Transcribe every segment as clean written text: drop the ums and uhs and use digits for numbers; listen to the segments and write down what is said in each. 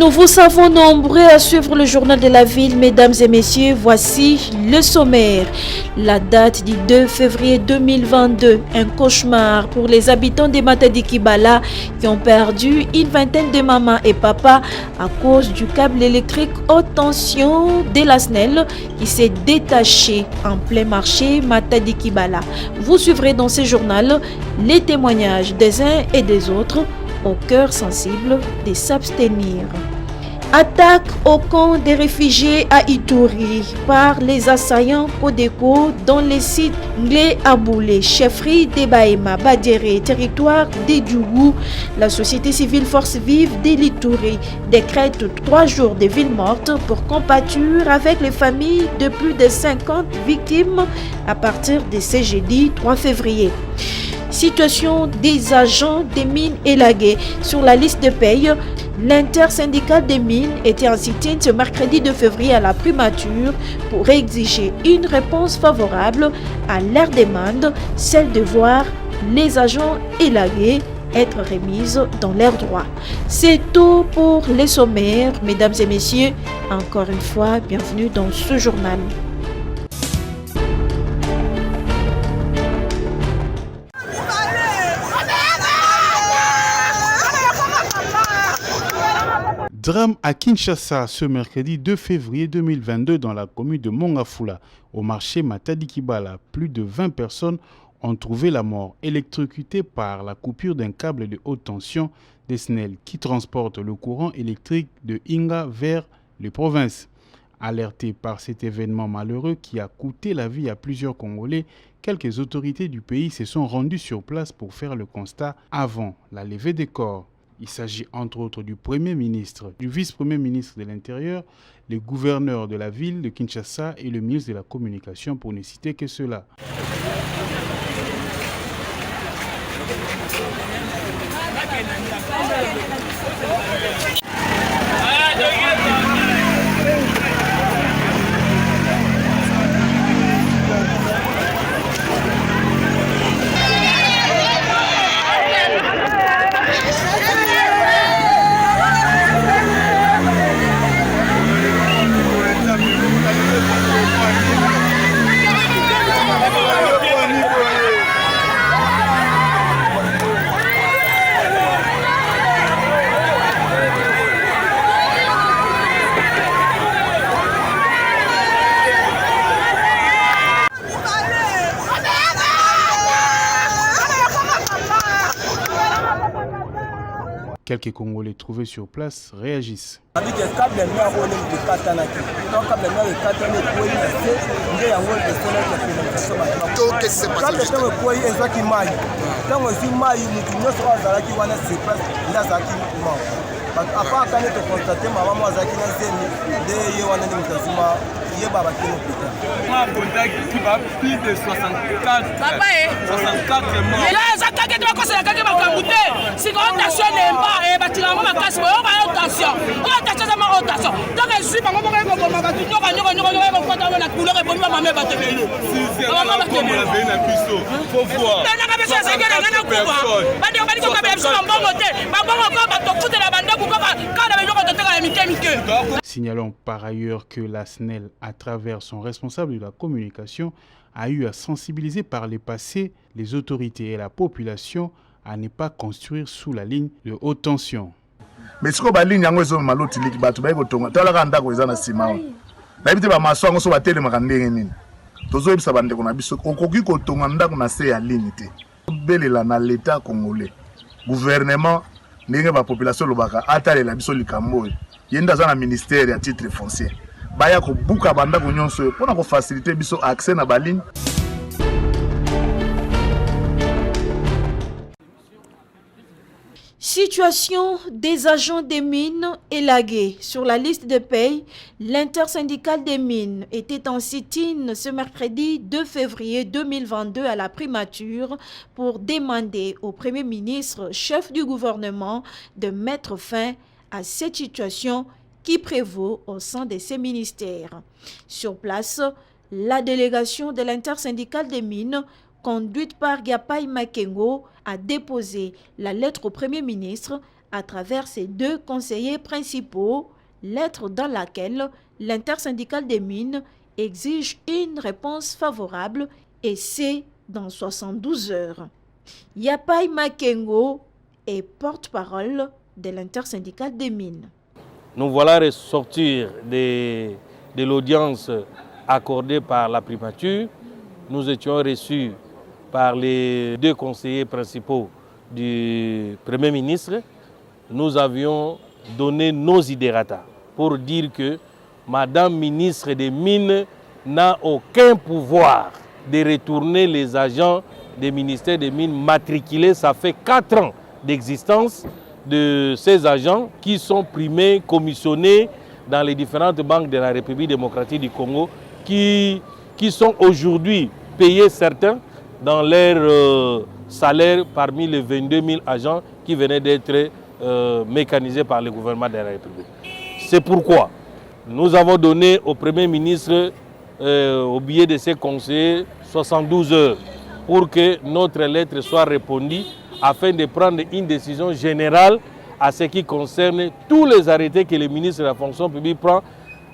Nous vous savons nombreux à suivre le journal de la ville, mesdames et messieurs. Voici le sommaire. La date du 2 février 2022, un cauchemar pour les habitants de Matadi Kibala qui ont perdu une vingtaine de mamans et papas à cause du câble électrique haute tension de la SNEL qui s'est détaché en plein marché Matadi Kibala. Vous suivrez dans ce journal les témoignages des uns et des autres au cœur sensible de s'abstenir. Attaque au camp des réfugiés à Ituri par les assaillants Codeco dans les sites Nglé Aboulé, chefferie de Baïma, Badéré, territoire des Djougou. La société civile Force Vive de l'Ituri décrète 3 jours de ville morte pour compatir avec les familles de plus de 50 victimes à partir de ce jeudi 3 février. Situation des agents des mines élagués sur la liste de paye. L'intersyndicale des mines était en sit-in ce mercredi 2 février à la primature pour exiger une réponse favorable à leur demande, celle de voir les agents élagués être remises dans leurs droits. C'est tout pour les sommaires, mesdames et messieurs. Encore une fois, bienvenue dans ce journal. Drame à Kinshasa ce mercredi 2 février 2022 dans la commune de Mongafula, au marché Matadi Kibala. Plus de 20 personnes ont trouvé la mort électrocutées par la coupure d'un câble de haute tension des SNEL qui transporte le courant électrique de Inga vers les provinces. Alertés par cet événement malheureux qui a coûté la vie à plusieurs Congolais, quelques autorités du pays se sont rendues sur place pour faire le constat avant la levée des corps. Il s'agit entre autres du Premier ministre, du vice-premier ministre de l'Intérieur, le gouverneur de la ville de Kinshasa et le ministre de la Communication pour ne citer que cela. Quelques Congolais trouvés sur place réagissent. Plus de 64 morts. Signalons par ailleurs que la SNEL, à travers son responsable de la communication, a eu à sensibiliser par le passé les autorités et la population à ne pas construire sous la ligne de haute tension. Mais ce que la ligne est maloti liki batu ba ikotonga tala kanda ko ezana sima na bite ba maswango so batele makandenge nini tozo ebisa bande ko na biso okoki ko tonga ndako na se ya ligne te belela na l'état congolais gouvernement ndenge ba population lobaka atalela biso likambo yenda za na ministère ya titre foncier baya ko buka banda ko nyonso pona ko faciliter biso accès na ba ligne. Situation des agents des mines élagués. Sur la liste de paye, l'intersyndicale des mines était en sit-in ce mercredi 2 février 2022 à la primature pour demander au Premier ministre, chef du gouvernement, de mettre fin à cette situation qui prévaut au sein de ces ministères. Sur place, la délégation de l'intersyndicale des mines, conduite par Gapai Makengo, a déposé la lettre au Premier ministre à travers ses 2 conseillers principaux, lettre dans laquelle l'intersyndicale des mines exige une réponse favorable et c'est dans 72 heures. Yapai Makengo est porte-parole de l'intersyndicale des mines. Nous voilà ressortir de l'audience accordée par la primature. Nous étions reçus par les 2 conseillers principaux du Premier ministre. Nous avions donné nos idérata pour dire que Madame ministre des Mines n'a aucun pouvoir de retourner les agents des ministères des Mines matriculés. Ça fait 4 ans d'existence de ces agents qui sont primés, commissionnés dans les différentes banques de la République démocratique du Congo, qui sont aujourd'hui payés certains dans leur salaire parmi les 22 000 agents qui venaient d'être mécanisés par le gouvernement de la République. C'est pourquoi nous avons donné au Premier ministre, au biais de ses conseillers, 72 heures pour que notre lettre soit répondue afin de prendre une décision générale à ce qui concerne tous les arrêtés que le ministre de la fonction publique prend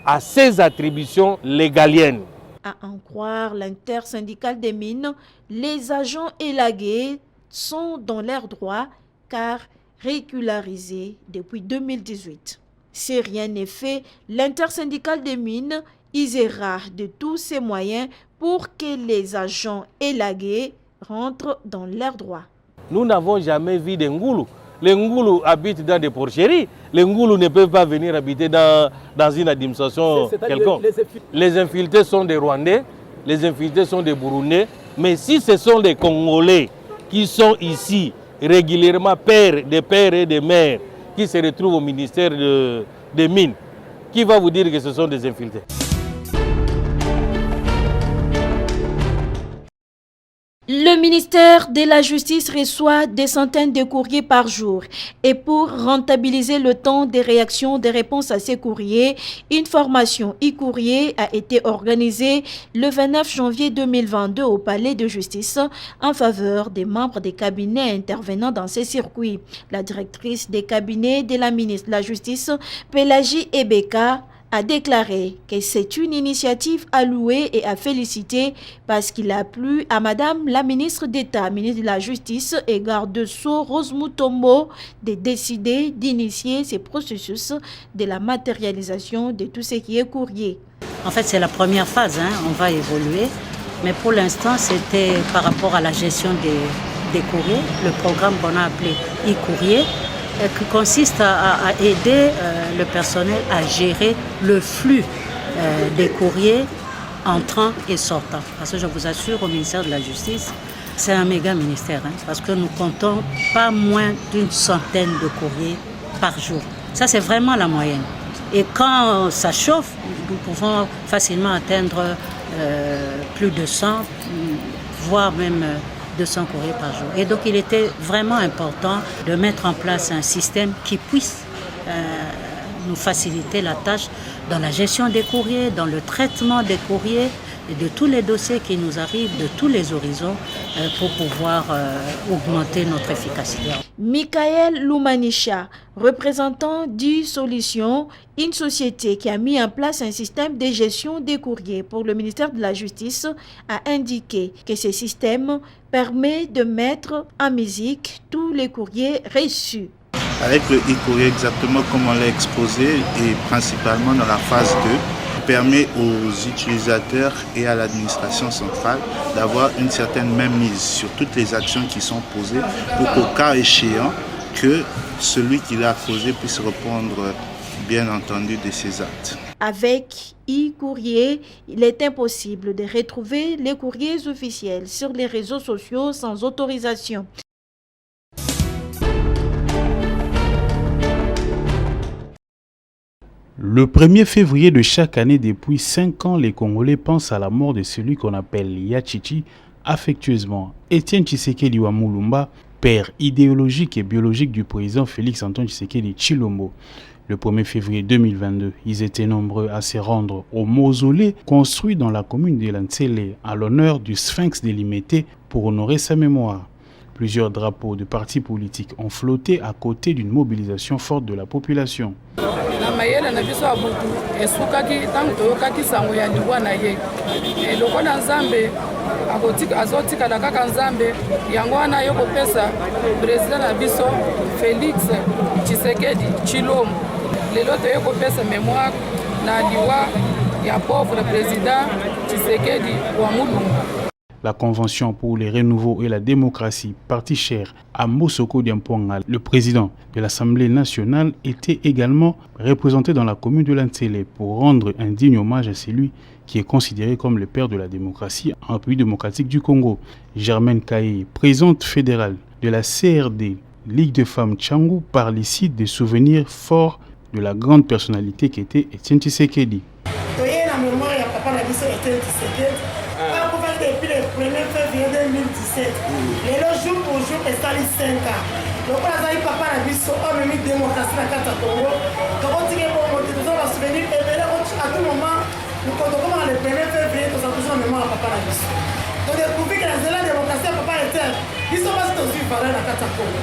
à ses attributions légaliennes. À en croire l'intersyndicale des mines, les agents élagués sont dans leurs droits car régularisés depuis 2018. Si rien n'est fait, l'intersyndicale des mines usera de tous ses moyens pour que les agents élagués rentrent dans leurs droits. Nous n'avons jamais vu de Ngoulou. Les Ngoulou habitent dans des porcheries. Les Ngoulou ne peuvent pas venir habiter dans une administration quelconque. Les infiltrés sont des Rwandais, les infiltrés sont des Burundais. Mais si ce sont des Congolais qui sont ici régulièrement, des pères et des mères, qui se retrouvent au ministère des Mines, qui va vous dire que ce sont des infiltrés? Le ministère de la Justice reçoit des centaines de courriers par jour et pour rentabiliser le temps de réaction des réponses à ces courriers, une formation e-courrier a été organisée le 29 janvier 2022 au Palais de Justice en faveur des membres des cabinets intervenant dans ces circuits. La directrice des cabinets de la ministre de la Justice, Pélagie Ebeka, a déclaré que c'est une initiative à louer et à féliciter parce qu'il a plu à Madame la ministre d'État, ministre de la Justice et garde-sceau Rose Mutombo de décider d'initier ces processus de la matérialisation de tout ce qui est courrier. En fait, c'est la première phase, on va évoluer, mais pour l'instant, c'était par rapport à la gestion des courriers, le programme qu'on a appelé e-courrier, qui consiste à aider le personnel à gérer le flux des courriers entrants et sortants. Parce que je vous assure, au ministère de la Justice, c'est un méga ministère, parce que nous comptons pas moins d'une centaine de courriers par jour. Ça, c'est vraiment la moyenne. Et quand ça chauffe, nous pouvons facilement atteindre plus de 100, voire même 200 courriers par jour. Et donc il était vraiment important de mettre en place un système qui puisse nous faciliter la tâche dans la gestion des courriers, dans le traitement des courriers et de tous les dossiers qui nous arrivent de tous les horizons pour pouvoir augmenter notre efficacité. Michael Lumanisha, représentant d'e-Solutions, une société qui a mis en place un système de gestion des courriers pour le ministère de la Justice, a indiqué que ce système permet de mettre en musique tous les courriers reçus. Avec le e-courrier, exactement comme on l'a exposé, et principalement dans la phase 2, permet aux utilisateurs et à l'administration centrale d'avoir une certaine mainmise sur toutes les actions qui sont posées pour qu'au cas échéant, que celui qui l'a posé puisse répondre bien entendu de ses actes. Avec e-courrier, il est impossible de retrouver les courriers officiels sur les réseaux sociaux sans autorisation. Le 1er février de chaque année depuis 5 ans, les Congolais pensent à la mort de celui qu'on appelle Yachichi, affectueusement Étienne Tshisekedi Wamulumba, père idéologique et biologique du président Félix-Antoine Tshisekedi Tshilombo. Le 1er février 2022, ils étaient nombreux à se rendre au mausolée construit dans la commune de Lantsele à l'honneur du Sphinx de Limete pour honorer sa mémoire. Plusieurs drapeaux de partis politiques ont flotté à côté d'une mobilisation forte de la population. La Convention pour les renouveaux et la démocratie, parti cher à Mosoko Diamponga, le président de l'Assemblée nationale, était également représenté dans la commune de Lantsele pour rendre un digne hommage à celui qui est considéré comme le père de la démocratie en République démocratique du Congo. Germaine Kaye, présidente fédérale de la CRD, Ligue de femmes Tchangou, parle ici des souvenirs forts de la grande personnalité qui était Étienne Tshisekedi. Depuis le 1er février 2017, le jour pour jour, c'est 5 ans. Donc, on a dit papa a vu son homme et démocratie dans le Congo. Donc, on dit que nous avons souvenir et à tout moment, nous comptons le 1er février, nous avons toujours en mémoire à papa a vu. Donc, depuis que la démocratie, papa était, ils sont pas aussi valeurs dans le Congo.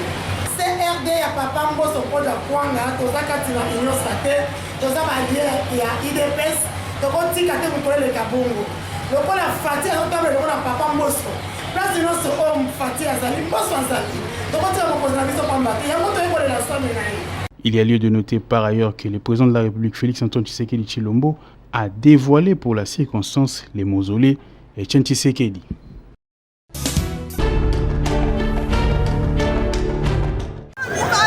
CRD à papa Mboso Koda Kwanga, tous les quatre dans l'Union Sacrée, tous les alliés et à IDPS, donc on dit que nous connaissons le Kabongo. Donc on a Fati, on a papa Mboso. Place de notre homme Fati Azali, Mboso Azali. Donc on dit à mon cousin, il y a mon tour de la somme. Il y a lieu de noter par ailleurs que le président de la République, Félix-Antoine Tshisekedi Tshilombo, a dévoilé pour la circonstance les mausolées Étienne Tshisekedi.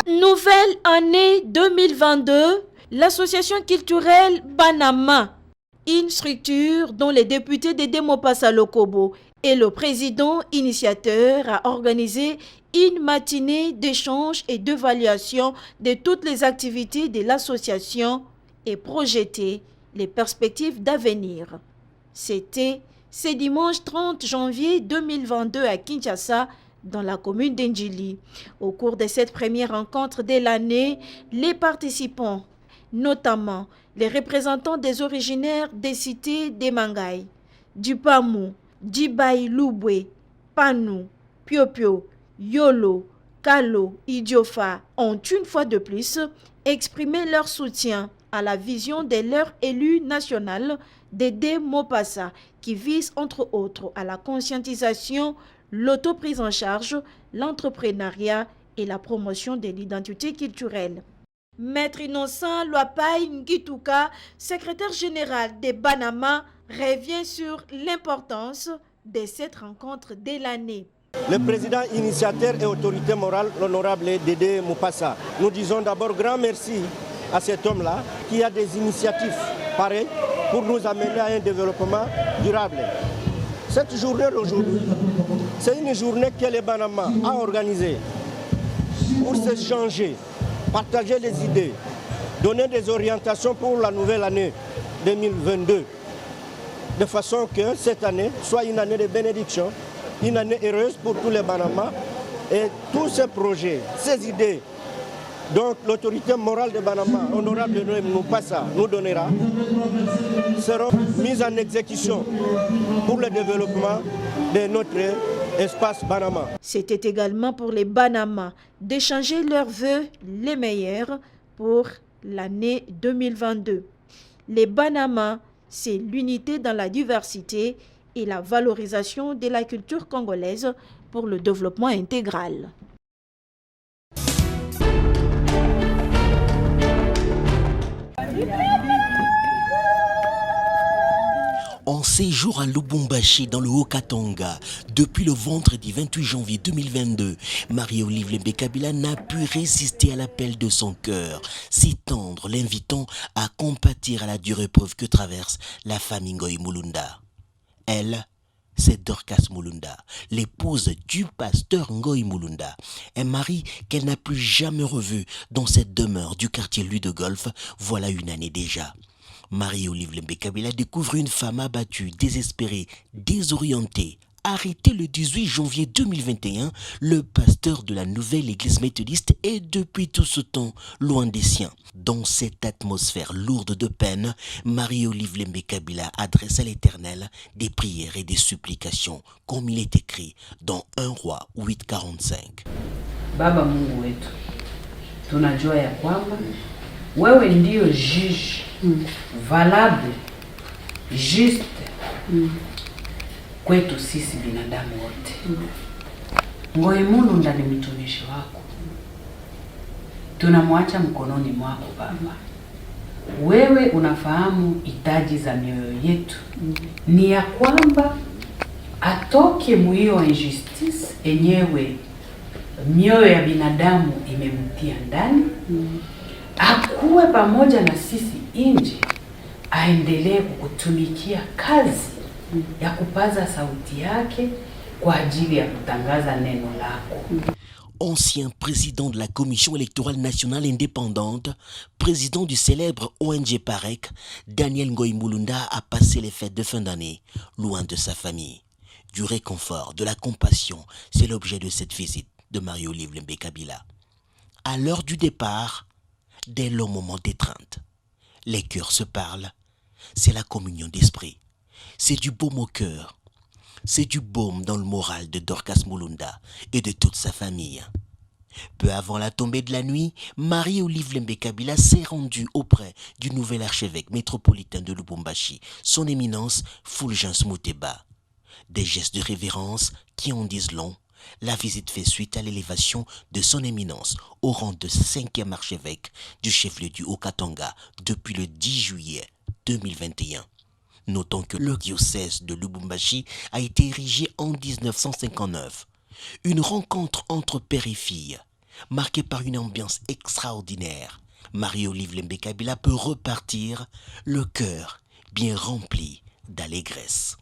Nouvelle année 2022, l'association culturelle Banama, une structure dont les députés de Demopasa Lokobo et le président initiateur a organisé une matinée d'échange et d'évaluation de toutes les activités de l'association et projeté les perspectives d'avenir. C'était ce dimanche 30 janvier 2022 à Kinshasa, dans la commune d'Endjili. Au cours de cette première rencontre de l'année, les participants, notamment les représentants des originaires des cités d'Emangaï, du Pamou, d'Ibaï Loubwe, Panou, Piopio, Yolo, Kalo, Idiofa, ont une fois de plus exprimé leur soutien à la vision de leur élu national, Dédé Mopassa, qui vise entre autres à la conscientisation, l'autoprise en charge, l'entrepreneuriat et la promotion de l'identité culturelle. Maître Innocent Luapai Ngituka, secrétaire général de Banama, revient sur l'importance de cette rencontre de l'année. Le président initiateur et autorité morale, l'honorable Dédé Mopassa. Nous disons d'abord grand merci à cet homme-là qui a des initiatives pareilles pour nous amener à un développement durable. Cette journée d'aujourd'hui, c'est une journée que le Banama a organisée pour s'échanger, partager les idées, donner des orientations pour la nouvelle année 2022, de façon que cette année soit une année de bénédiction, une année heureuse pour tous les Banama et tous ces projets, ces idées. Donc l'autorité morale de Banama, honorable de Mopassa, nous donnera, seront mises en exécution pour le développement de notre espace Banama. C'était également pour les Banama d'échanger leurs vœux les meilleurs pour l'année 2022. Les Banama, c'est l'unité dans la diversité et la valorisation de la culture congolaise pour le développement intégral. En séjour à Lubumbashi dans le Haut-Katanga, depuis le vendredi 28 janvier 2022, Marie-Olive Lembe-Kabila n'a pu résister à l'appel de son cœur, si tendre l'invitant à compatir à la dure épreuve que traverse la famille Ngoï Mulunda. Elle, c'est Dorcas Mulunda, l'épouse du pasteur Ngoï Mulunda, un mari qu'elle n'a plus jamais revu dans cette demeure du quartier Louis de Golfe, voilà une année déjà. Marie-Olive Lembe-Kabila découvre une femme abattue, désespérée, désorientée, Arrêté le 18 janvier 2021, le pasteur de la nouvelle église méthodiste est depuis tout ce temps loin des siens. Dans cette atmosphère lourde de peine, Marie-Olive Lembe Kabila adresse à l'Éternel des prières et des supplications, comme il est écrit dans 1 Roi 8:45. Baba Mungu wetu, tunajua ya kwamba wewe ndio juge valable, juste kwetu sisi binadamu wote. Ngoyemulu ndani mtumishi wako, tunamwacha mkononi mwako Baba. Wewe unafahamu hitaji za mioyo yetu, ni ya kwamba atoke muhiyo injustice enyewe mioyo ya binadamu imemtia ndani, akuwe pamoja na sisi nje, aendelee kukutumikia kazi ya kupaza sauti yake kwa ajili ya kutangaza neno lako. Ancien président de la Commission électorale nationale indépendante, président du célèbre ONG PAREC, Daniel Ngoï Mulunda a passé les fêtes de fin d'année loin de sa famille. Du réconfort, de la compassion, c'est l'objet de cette visite de Marie-Olive Lembe Kabila. À l'heure du départ, des longs moments d'étreinte. Les cœurs se parlent, c'est la communion d'esprit. C'est du baume au cœur. C'est du baume dans le moral de Dorcas Mulunda et de toute sa famille. Peu avant la tombée de la nuit, Marie-Olive Lembe Kabila s'est rendue auprès du nouvel archevêque métropolitain de Lubumbashi, son éminence Fulgence Muteba. Des gestes de révérence qui en disent long. La visite fait suite à l'élévation de son éminence au rang de 5e archevêque du chef-lieu du Haut-Katanga depuis le 10 juillet 2021. Notons que le diocèse de Lubumbashi a été érigé en 1959. Une rencontre entre père et fille, marquée par une ambiance extraordinaire. Marie-Olive Lembe Kabila peut repartir, le cœur bien rempli d'allégresse.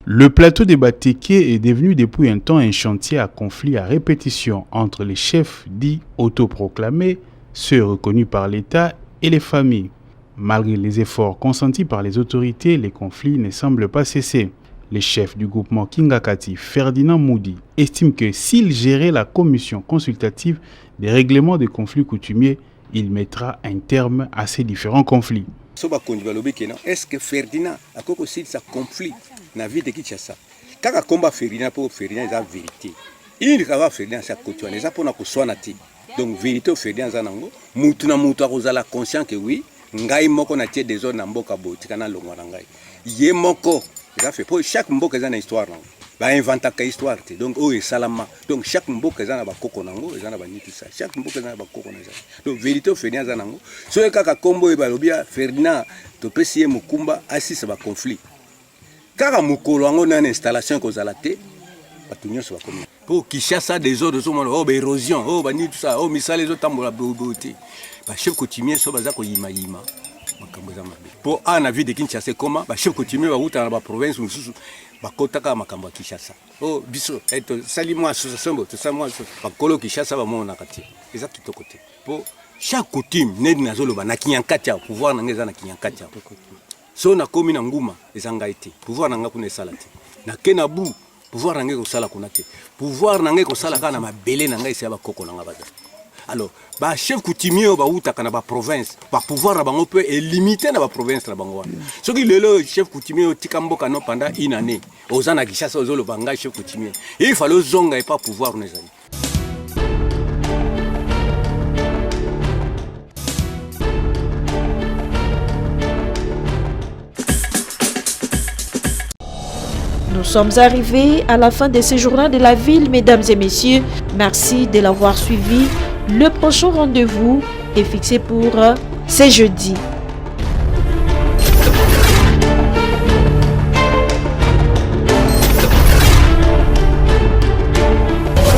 Le plateau des Batéké est devenu depuis un temps un chantier à conflit à répétition entre les chefs dits autoproclamés, ceux reconnus par l'État et les familles. Malgré les efforts consentis par les autorités, les conflits ne semblent pas cesser. Le chef du groupement Kingakati, Ferdinand Moudi, estime que s'il gérait la commission consultative des règlements des conflits coutumiers, il mettra un terme à ces différents conflits. Est-ce que Ferdinand a aussi sa conflit dans la vie de Kinshasa? Quand on combat Ferdinand, pour Ferdinand, c'est la vérité. Il va Ferdinand, c'est la coutume. C'est pour nous soigner. Donc, vérité, Ferdinand, c'est la moutou a conscient que oui, ngai moko na tie des zones na mboka botika na longwa na ngai. Ye moko, ça fait pour chaque mboka a une histoire. Ba inventa ka histoire te. Donc, oh et salama. Donc, chaque mboka a ba koko nango, ezana ba niti ça. Chaque mboka a ba koko na ça. Donc, vérité, Ferdinand, c'est nango. So kaka kombo e ba lobia Ferdinand to pesi mukumba assis ba conflit. Kaka mukolo ngo na installation ko zalate. Batunyo so ba komi. Pour Kinshasa des autres so oh ba érosion, oh ba ni tout ça, oh misala les autres tambola beauté. Ba chef coutumier so baza ko yima yima. Makambo za mabe. Pour ana vie de Kinshasa comment ba chef coutumier ba uta na ba province mususu ba kotaka makambo Kinshasa. Oh biso eto salimo association bo to samwa ba kolo Kinshasa ba mona kati. Eza tout côté. Pour chaque coutume nedi nazolo ba na kinyankati ya pouvoir na ngeza na kinyankati ya. So na komi na nguma ezanga été. Pouvoir na ngaku ne salati. Na kenabu pouvoir nangé ko sala kunate. Pouvoir nangé ko sala kana mabele nangé se ba koko nanga baza. Alors, ba chef coutumier ba utaka na ba province, ba pouvoir na bango peut limiter na ba province na bango. Ce qui le chef coutumier tikamboka no pendant une année. Ozana Kinshasa ozolo banga chef coutumier. Il fallait zonga et pas pouvoir nous amis. Nous sommes arrivés à la fin de ce journal de la ville, mesdames et messieurs. Merci de l'avoir suivi. Le prochain rendez-vous est fixé pour ce jeudi.